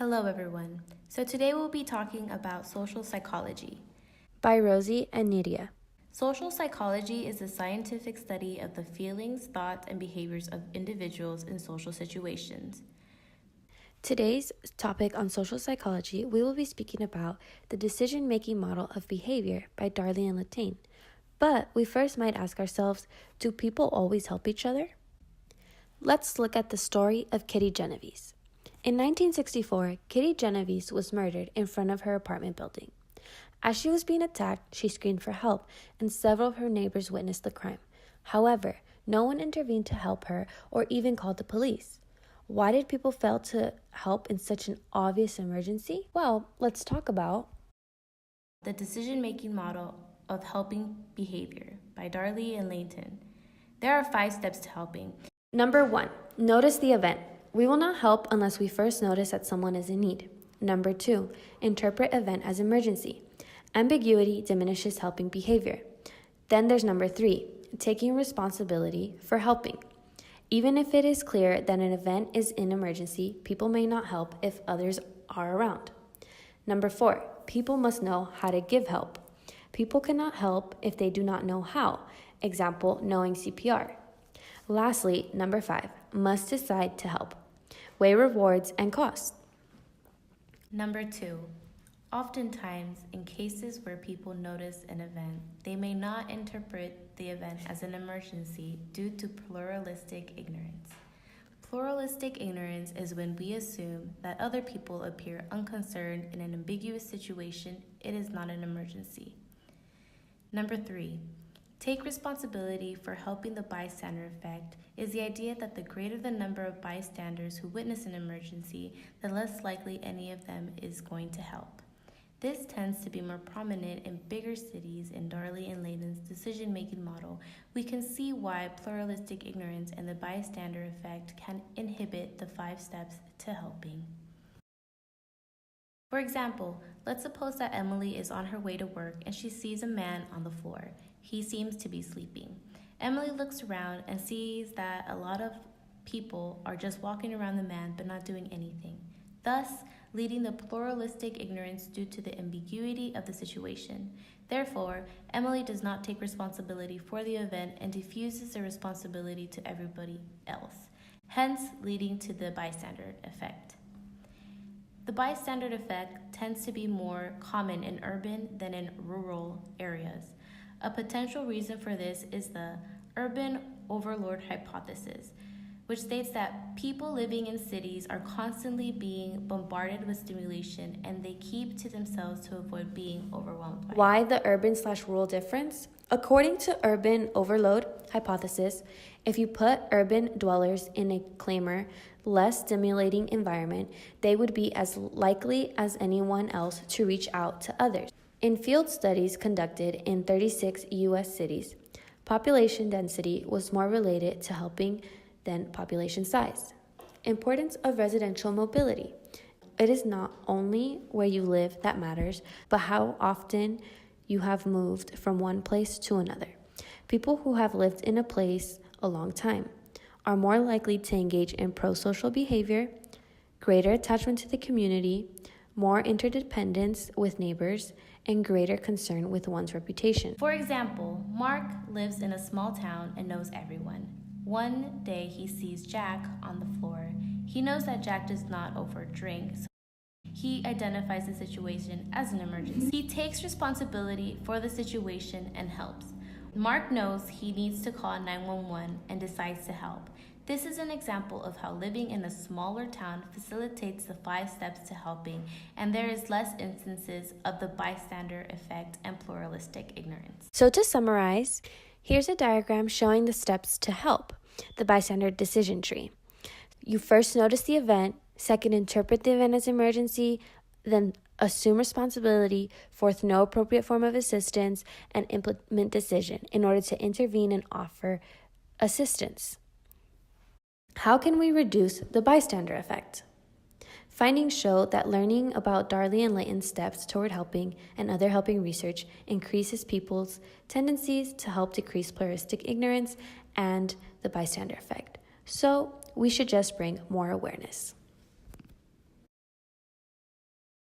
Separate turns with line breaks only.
Hello, everyone. So today we'll be talking about social psychology.
By Rosie and Nidia.
Social psychology is the scientific study of the feelings, thoughts, and behaviors of individuals in social situations.
Today's topic on social psychology, we will be speaking about the decision-making model of behavior by Darley and Latane. But we first might ask ourselves, do people always help each other? Let's look at the story of Kitty Genovese. In 1964, Kitty Genovese was murdered in front of her apartment building. As she was being attacked, she screamed for help, and several of her neighbors witnessed the crime. However, no one intervened to help her or even called the police. Why did people fail to help in such an obvious emergency? Well, let's talk about
the decision-making model of helping behavior by Darley and Latane. There are 5 steps to helping.
Number 1, notice the event. We will not help unless we first notice that someone is in need. Number 2, interpret event as emergency. Ambiguity diminishes helping behavior. Then there's number 3, taking responsibility for helping. Even if it is clear that an event is an emergency, people may not help if others are around. Number 4, people must know how to give help. People cannot help if they do not know how. Example, knowing CPR. Lastly, number 5, must decide to help. Weigh rewards and costs.
Number 2, oftentimes in cases where people notice an event, they may not interpret the event as an emergency due to pluralistic ignorance. Pluralistic ignorance is when we assume that other people appear unconcerned in an ambiguous situation. It is not an emergency. Number 3, take responsibility for helping the bystander effect is the idea that the greater the number of bystanders who witness an emergency, the less likely any of them is going to help. This tends to be more prominent in bigger cities. In Darley and Latane's decision-making model, we can see why pluralistic ignorance and the bystander effect can inhibit the 5 steps to helping. For example, let's suppose that Emily is on her way to work and she sees a man on the floor. He seems to be sleeping. Emily looks around and sees that a lot of people are just walking around the man but not doing anything, thus leading the pluralistic ignorance due to the ambiguity of the situation. Therefore, Emily does not take responsibility for the event and diffuses the responsibility to everybody else, hence leading to the bystander effect. The bystander effect tends to be more common in urban than in rural areas. A potential reason for this is the urban overload hypothesis, which states that people living in cities are constantly being bombarded with stimulation and they keep to themselves to avoid being overwhelmed by it.
Why the urban/rural difference? According to urban overload hypothesis, if you put urban dwellers in a calmer, less stimulating environment, they would be as likely as anyone else to reach out to others. In field studies conducted in 36 U.S. cities, population density was more related to helping than population size. Importance of residential mobility. It is not only where you live that matters, but how often you have moved from one place to another. People who have lived in a place a long time are more likely to engage in pro-social behavior, greater attachment to the community, more interdependence with neighbors, and greater concern with one's reputation.
For example, Mark lives in a small town and knows everyone. One day he sees Jack on the floor. He knows that Jack does not overdrink, so he identifies the situation as an emergency. He takes responsibility for the situation and helps. Mark knows he needs to call 911 and decides to help. This is an example of how living in a smaller town facilitates the 5 steps to helping, and there is less instances of the bystander effect and pluralistic ignorance.
So to summarize, here's a diagram showing the steps to help, the bystander decision tree. You first notice the event, second, interpret the event as emergency, then assume responsibility, fourth, no appropriate form of assistance, and implement decision in order to intervene and offer assistance. How can we reduce the bystander effect? Findings show that learning about Darley and Latane's steps toward helping and other helping research increases people's tendencies to help decrease pluralistic ignorance and the bystander effect. So we should just bring more awareness.